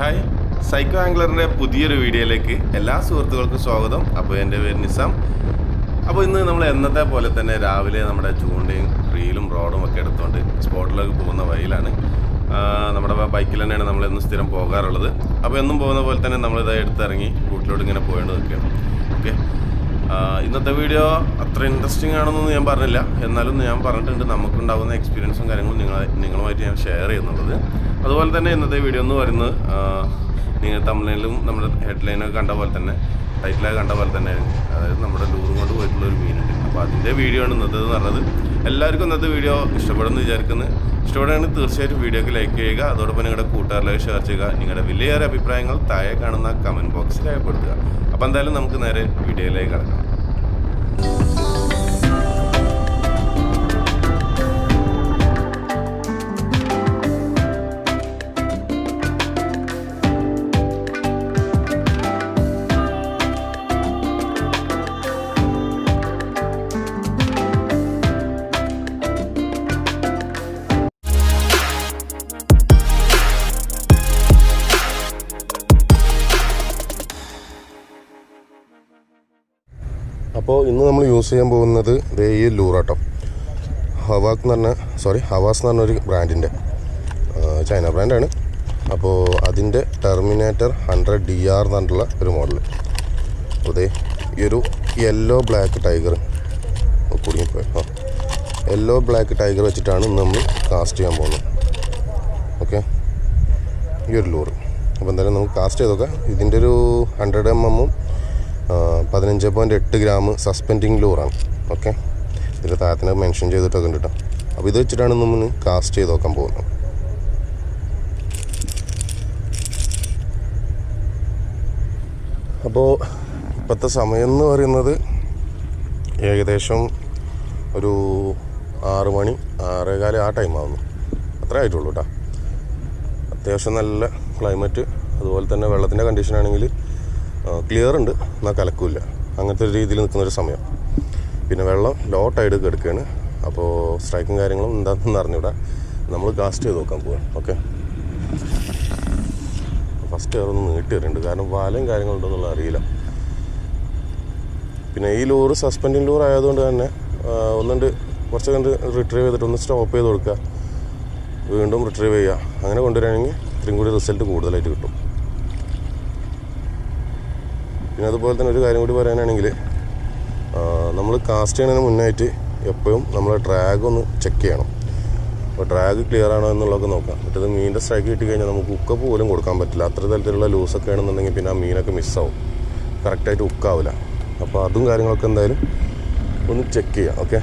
Hi, psycho ആംഗ്ലറിൻ്റെ പുതിയൊരു വീഡിയോയിലേക്ക് എല്ലാ സുഹൃത്തുക്കൾക്കും സ്വാഗതം. അപ്പോൾ എൻ്റെ പേര് നിസാം. അപ്പോൾ ഇന്ന് നമ്മൾ എന്നത്തെ പോലെ തന്നെ രാവിലെ നമ്മുടെ ചൂണ്ടയും റീലും റോഡും ഒക്കെ എടുത്തുകൊണ്ട് സ്പോട്ടിലേക്ക് പോകുന്ന വഴിയിലാണ്. നമ്മുടെ ബൈക്കിൽ തന്നെയാണ് നമ്മളെന്നും സ്ഥിരം പോകാറുള്ളത്. അപ്പോൾ എന്നും പോകുന്ന പോലെ തന്നെ നമ്മളിത് എടുത്തിറങ്ങി കൂട്ടിലോട്ട് ഇങ്ങനെ പോയിട്ട് നിൽക്കുകയാണ്. ഓക്കെ, ഇന്നത്തെ വീഡിയോ അത്ര ഇൻട്രസ്റ്റിംഗ് ആണെന്നൊന്നും ഞാൻ പറഞ്ഞില്ല, എന്നാലും ഞാൻ പറഞ്ഞിട്ടുണ്ട് നമുക്കുണ്ടാകുന്ന എക്സ്പീരിയൻസും കാര്യങ്ങളും നിങ്ങളുമായിട്ട് ഞാൻ ഷെയർ ചെയ്യുന്നുള്ളത്. അതുപോലെ തന്നെ ഇന്നത്തെ വീഡിയോ എന്ന് പറയുന്നത് നിങ്ങൾ തമിഴ്നാട്ടിലും നമ്മുടെ ഹെഡ്ലൈനൊക്കെ കണ്ട പോലെ തന്നെ ടൈറ്റിലൊക്കെ കണ്ട പോലെ തന്നെ, അതായത് നമ്മുടെ ലൂറും കൊണ്ട് പോയിട്ടുള്ളൊരു മീനുണ്ട്. അപ്പോൾ അതിൻ്റെ വീഡിയോ ആണ് ഇന്നത്തെ പറഞ്ഞത്. എല്ലാവർക്കും ഇന്നത്തെ വീഡിയോ ഇഷ്ടപ്പെടുമെന്ന് വിചാരിക്കുന്നത്. ഇഷ്ടപ്പെടുകയാണെങ്കിൽ തീർച്ചയായിട്ടും വീഡിയോക്ക് ലൈക്ക് ചെയ്യുക. അതോടൊപ്പം നിങ്ങളുടെ കൂട്ടുകാരിലേക്ക് ഷെയർ ചെയ്യുക. നിങ്ങളുടെ വലിയേറെ അഭിപ്രായങ്ങൾ താഴെ കാണുന്ന കമൻറ്റ് ബോക്സിൽ രേഖപ്പെടുത്തുക. അപ്പോൾ എന്തായാലും നമുക്ക് നേരെ വീഡിയോയിലേക്ക് കടക്കാം. അപ്പോൾ ഇന്ന് നമ്മൾ യൂസ് ചെയ്യാൻ പോകുന്നത് ഈ ലൂറാട്ടോ. ഹവാസ് എന്ന് പറഞ്ഞൊരു ബ്രാൻഡിൻ്റെ ചൈന ബ്രാൻഡാണ്. അപ്പോൾ അതിൻ്റെ ടെർമിനേറ്റർ 100 DR എന്ന് പറഞ്ഞിട്ടുള്ള ഒരു മോഡൽ. അതേ ഈ ഒരു yellow black tiger yellow black tiger വെച്ചിട്ടാണ് ഇന്ന് നമ്മൾ കാസ്റ്റ് ചെയ്യാൻ പോകുന്നത്. ഓക്കെ, ഈ ഒരു ലൂറ്. അപ്പോൾ എന്തായാലും നമുക്ക് കാസ്റ്റ് ചെയ്ത് നോക്കാം. ഇതിൻ്റെ ഒരു 100 mm 15.8 gram സസ്പെൻഡിങ് ലൂറാണ്. ഓക്കെ, ഇതിൻ്റെ താഴത്തിന് മെൻഷൻ ചെയ്തിട്ടൊക്കെ ഉണ്ട് കേട്ടോ. അപ്പോൾ ഇത് വെച്ചിട്ടാണ് നമ്മൾ കാസ്റ്റ് ചെയ്ത് നോക്കാൻ പോകുന്നത്. അപ്പോൾ ഇപ്പോഴത്തെ സമയം എന്ന് പറയുന്നത് ഏകദേശം ഒരു 6 മണി 6:15 ആ ടൈമാവുന്നു. അത്രേ ആയിട്ടുള്ളൂ കേട്ടോ. അത്യാവശ്യം നല്ല ക്ലൈമറ്റ്, അതുപോലെ തന്നെ വെള്ളത്തിൻ്റെ കണ്ടീഷനാണെങ്കിൽ ക്ലിയർ ഉണ്ട്, എന്നാൽ കലക്കില്ല, അങ്ങനത്തെ ഒരു രീതിയിൽ നിൽക്കുന്നൊരു സമയം. പിന്നെ വെള്ളം ലോ ടൈഡ് കിടക്കുകയാണ്. അപ്പോൾ സ്ട്രൈക്കും കാര്യങ്ങളും എന്താണെന്ന് അറിഞ്ഞൂടാ. നമ്മൾ കാസ്റ്റ് ചെയ്ത് നോക്കാൻ പോവാം. ഓക്കെ, ഫസ്റ്റ് അതൊന്ന് നീട്ടി വരുന്നുണ്ട്, കാരണം വാലയും കാര്യങ്ങളുണ്ടോയെന്നുള്ള അറിയില്ല. പിന്നെ ഈ ലൂറ് സസ്പെൻഡിങ് ലൂർ ആയതുകൊണ്ട് തന്നെ ഒന്നുണ്ട് കുറച്ച് കണ്ട് റിട്രീവ് ചെയ്തിട്ട് ഒന്ന് സ്റ്റോപ്പ് ചെയ്ത് കൊടുക്കുക, വീണ്ടും റിട്രീവ് ചെയ്യുക, അങ്ങനെ കൊണ്ടുവരികയാണെങ്കിൽ ഇത്രയും കൂടി റിസൾട്ട് കൂടുതലായിട്ട് കിട്ടും. പിന്നെ അതുപോലെ തന്നെ ഒരു കാര്യം കൂടി പറയാനാണെങ്കിൽ, നമ്മൾ കാസ്റ്റ് ചെയ്യുന്നതിന് മുന്നായിട്ട് എപ്പോഴും നമ്മൾ ഡ്രാഗ് ഒന്ന് ചെക്ക് ചെയ്യണം. അപ്പോൾ ഡ്രാഗ് ക്ലിയർ ആണോ എന്നുള്ളതൊക്കെ നോക്കാം. മറ്റേത് മീനിൻ്റെ സ്ട്രൈക്ക് കിട്ടിക്കഴിഞ്ഞാൽ നമുക്ക് ഉക്കപ്പ് പോലും കൊടുക്കാൻ പറ്റില്ല. അത്ര തരത്തിലുള്ള ലൂസൊക്കെ ആണെന്നുണ്ടെങ്കിൽ പിന്നെ ആ മീനൊക്കെ മിസ്സാവും, കറക്റ്റായിട്ട് ഉക്കാവില്ല. അപ്പോൾ അതും കാര്യങ്ങളൊക്കെ എന്തായാലും ഒന്ന് ചെക്ക് ചെയ്യാം. ഓക്കെ,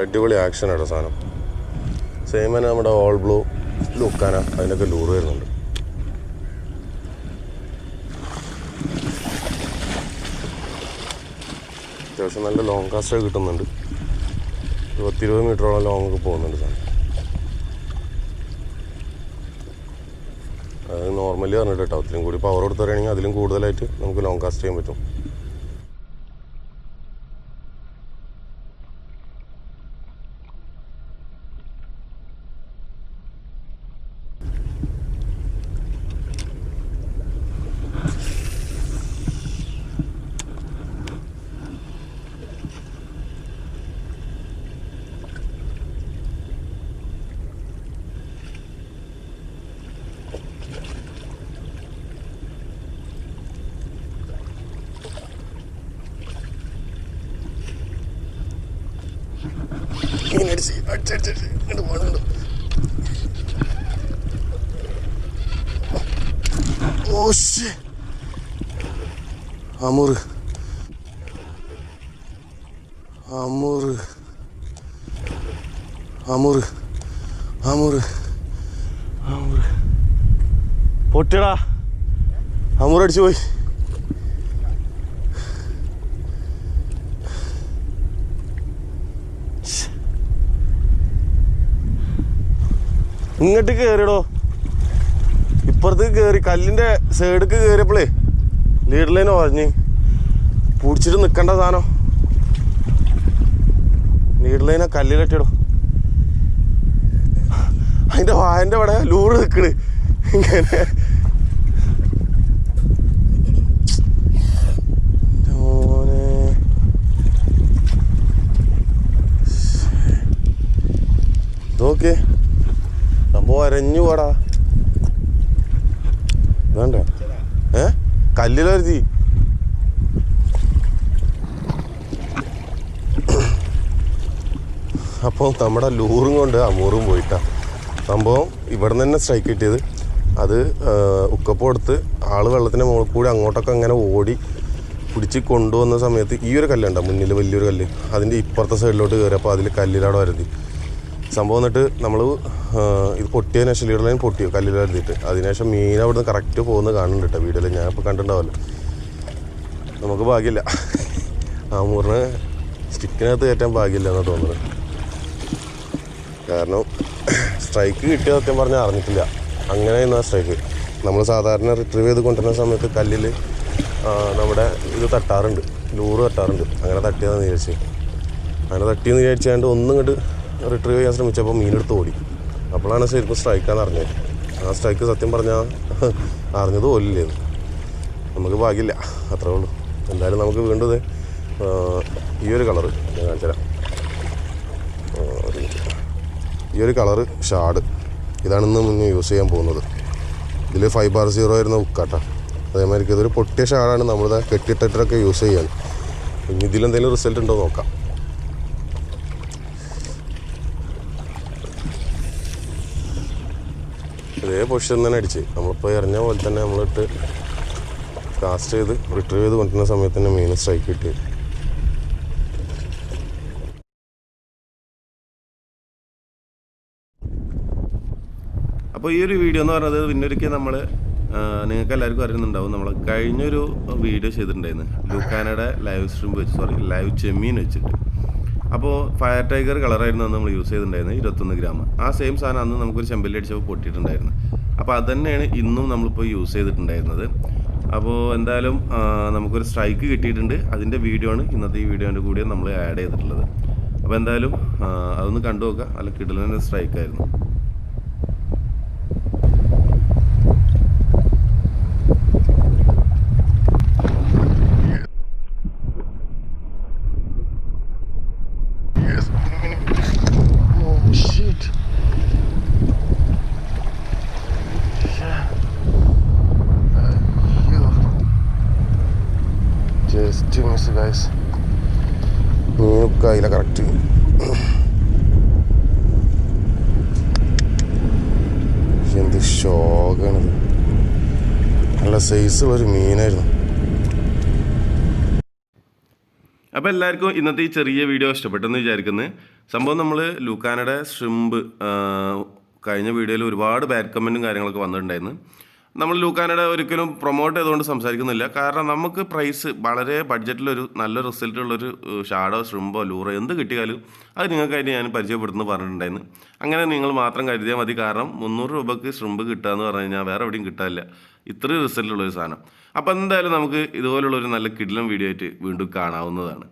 അടിപൊളി ആക്ഷൻ ആട്ടോ സാധനം. സെയിം തന്നെ നമ്മുടെ ഓൾ ബ്ലൂ ലുക്കാന അതിനൊക്കെ ലൂറ് വരുന്നുണ്ട്. അത്യാവശ്യം നല്ല ലോങ് കാസ്റ്റൊക്കെ കിട്ടുന്നുണ്ട്. 20 മീറ്ററോളം ലോങ് ഒക്കെ പോകുന്നുണ്ട് സാധനം. അത് നോർമലി പറഞ്ഞിട്ട് കേട്ടോ, അത്രയും കൂടി പവർ കൊടുത്ത് പറയുകയാണെങ്കിൽ അതിലും കൂടുതലായിട്ട് നമുക്ക് ലോങ് കാസ്റ്റ് ചെയ്യാൻ പറ്റും. പൊട്ടിടാ, അമൂറടിച്ചു പോയി. ഇങ്ങോട്ട് കയറിടോ, ഇപ്പുറത്തേക്ക് കയറി കല്ലിൻ്റെ സൈഡിലേക്ക് കയറിയപ്പോളേ ലീഡ് ലൈൻ പറഞ്ഞ് പിടിച്ചിട്ട് നിൽക്കേണ്ട സാധനം. ലീഡ് ലൈനെ കല്ലിലെട്ടിടും. അതിൻ്റെ വായൻ്റെ അവിടെ ലൂറ് നിൽക്കണ് ഇങ്ങനെ. നോക്ക് സംഭവം അരഞ്ഞു പോടാ. വേണ്ട കല്ലിലൊരുത്തി. അപ്പോൾ നമ്മുടെ ലൂറും കൊണ്ട് അമൂറും പോയിട്ടാ. സംഭവം ഇവിടെ നിന്ന് തന്നെ സ്ട്രൈക്ക് കിട്ടിയത്. അത് ഉക്കപ്പ് കൊടുത്ത് ആള് വെള്ളത്തിൻ്റെ മുകളിൽ കൂടി അങ്ങോട്ടൊക്കെ അങ്ങനെ ഓടി പിടിച്ച് കൊണ്ടുവന്ന സമയത്ത് ഈ ഒരു കല്ലുണ്ടോ മുന്നിൽ, വലിയൊരു കല്ല്, അതിൻ്റെ ഇപ്പുറത്തെ സൈഡിലോട്ട് കയറി. അപ്പോൾ അതിൽ കല്ലിലവിടെ വരുത്തി സംഭവം. എന്നിട്ട് നമ്മൾ ഇത് പൊട്ടിയതിന് ശേഷം ലീഡർ ലൈൻ പൊട്ടിയോ കല്ലിൽ വരുത്തിയിട്ട് അതിനുശേഷം മീൻ അവിടെ നിന്ന് കറക്റ്റ് പോകുന്നത് കാണുന്നുണ്ട് കേട്ടോ വീഡിയോയിൽ. ഞാനിപ്പോൾ കണ്ടിട്ടുണ്ടാവല്ലോ. നമുക്ക് ഭാഗ്യമില്ല, ആമൂറിന് സ്റ്റിക്കിനകത്ത് കയറ്റാൻ ഭാഗ്യമില്ല എന്നാണ് തോന്നുന്നത്. കാരണം സ്ട്രൈക്ക് കിട്ടിയ സത്യം പറഞ്ഞാൽ അറിഞ്ഞിട്ടില്ല. അങ്ങനെയായിരുന്നു ആ സ്ട്രൈക്ക്. നമ്മൾ സാധാരണ റിട്രീവ് ചെയ്ത് കൊണ്ടുവരുന്ന സമയത്ത് കല്ലിൽ നമ്മുടെ ഇത് തട്ടാറുണ്ട്, ലൂറ് തട്ടാറുണ്ട്. അങ്ങനെ തട്ടിയെന്ന് വിചാരിച്ച്, അങ്ങനെ തട്ടിയെന്ന് വിചാരിച്ചാണ്ട് ഒന്നും ഇങ്ങോട്ട് റിട്രീവ് ചെയ്യാൻ ശ്രമിച്ചപ്പോൾ മീനെടുത്ത് ഓടി. അപ്പോഴാണ് ശരിക്കും സ്ട്രൈക്കാന്ന് അറിഞ്ഞത്. ആ സ്ട്രൈക്ക് സത്യം പറഞ്ഞാൽ അറിഞ്ഞത് പോലില്ലേന്ന്. നമുക്ക് ഭാഗ്യമില്ല, അത്രേ ഉള്ളൂ. എന്തായാലും നമുക്ക് വീണ്ടും ഈ ഒരു കളറ് ഞാൻ കാണിച്ചു തരാം. ഈ ഒരു കളറ് ഷാഡ്, ഇതാണ് ഇന്ന് മുന്നേ യൂസ് ചെയ്യാൻ പോകുന്നത്. ഇതിൽ 5/0 വരുന്ന ഉക്കാട്ടാ. അതേമാതിരി ഇതൊരു പൊട്ടിയ ഷാഡാണ്. നമ്മളിത് കെട്ടിയിട്ടൊക്കെ യൂസ് ചെയ്യാണ്. ഇനി ഇതിലെന്തെങ്കിലും റിസൾട്ട് ഉണ്ടോ നോക്കാം. ഇതേ പൊസിഷൻ തന്നെ അടിച്ച് നമ്മളിപ്പോൾ എറിഞ്ഞ പോലെ തന്നെ നമ്മളിട്ട് കാസ്റ്റ് ചെയ്ത് റിട്രീവ് ചെയ്ത് കൊണ്ടുവരുന്ന സമയത്ത് തന്നെ മീൻ സ്ട്രൈക്ക് കിട്ടി. അപ്പോൾ ഈ ഒരു വീഡിയോ എന്ന് പറയുന്നത് പിന്നൊരിക്കൽ നമ്മൾ നിങ്ങൾക്ക് എല്ലാവർക്കും അറിയുന്നുണ്ടാവും, നമ്മൾ കഴിഞ്ഞൊരു വീഡിയോ ചെയ്തിട്ടുണ്ടായിരുന്നു ലൂക്കാനയുടെ ലൈവ് ചെമ്മീൻ വെച്ചിട്ട്. അപ്പോൾ ഫയർ ടൈഗർ കളറായിരുന്നു അന്ന് നമ്മൾ യൂസ് ചെയ്തിട്ടുണ്ടായിരുന്നത്, 21 ഗ്രാം. ആ സെയിം സാധനം അന്ന് നമുക്കൊരു ചെമ്പല്ലി അടിച്ചപ്പോൾ പൊട്ടിയിട്ടുണ്ടായിരുന്നു. അപ്പോൾ അത് തന്നെയാണ് ഇന്നും നമ്മളിപ്പോൾ യൂസ് ചെയ്തിട്ടുണ്ടായിരുന്നത്. അപ്പോൾ എന്തായാലും നമുക്കൊരു സ്ട്രൈക്ക് കിട്ടിയിട്ടുണ്ട്. അതിൻ്റെ വീഡിയോ ആണ് ഇന്നത്തെ ഈ വീഡിയോൻ്റെ കൂടെ നമ്മൾ ആഡ് ചെയ്തിട്ടുള്ളത്. അപ്പോൾ എന്തായാലും അതൊന്ന് കണ്ടു നോക്കുക. നല്ല കിടലൻ സ്ട്രൈക്കായിരുന്നു. Just miss guys. മീനൊക്കെ അതില കറക്റ്റ്. എന്ത് ഷോക്കാണിത്. നല്ല സൈസുള്ളൊരു മീനായിരുന്നു. അപ്പോൾ എല്ലാവർക്കും ഇന്നത്തെ ഈ ചെറിയ വീഡിയോ ഇഷ്ടപ്പെട്ടെന്ന് വിചാരിക്കുന്നത്. സംഭവം നമ്മൾ ലൂക്കാനയുടെ ഷ്രിമ്പ് കഴിഞ്ഞ വീഡിയോയിൽ ഒരുപാട് ബാഡ് കമൻറ്റും കാര്യങ്ങളൊക്കെ വന്നിട്ടുണ്ടായിരുന്നു. നമ്മൾ ലൂക്കാനയുടെ ഒരിക്കലും പ്രൊമോട്ട് ചെയ്തുകൊണ്ട് സംസാരിക്കുന്നില്ല. കാരണം നമുക്ക് പ്രൈസ് വളരെ ബഡ്ജറ്റിലൊരു നല്ല റിസൾട്ടുള്ളൊരു ഷാഡോ ഷ്രിമ്പോ ലൂറോ എന്ത് കിട്ടിയാലും അത് നിങ്ങൾക്കായിട്ട് ഞാൻ പരിചയപ്പെടുത്തുന്നു പറഞ്ഞിട്ടുണ്ടായിരുന്നു. അങ്ങനെ നിങ്ങൾ മാത്രം കരുതിയാൽ മതി. കാരണം 300 രൂപയ്ക്ക് ഷ്രിമ്പ് കിട്ടുക എന്ന് പറഞ്ഞു കഴിഞ്ഞാൽ വേറെ എവിടെയും കിട്ടാനില്ല, ഇത്രയും റിസൾട്ടുള്ളൊരു സാധനം. അപ്പോൾ എന്തായാലും നമുക്ക് ഇതുപോലുള്ളൊരു നല്ല കിടിലൻ വീഡിയോ ആയിട്ട് വീണ്ടും കാണാവുന്നതാണ്.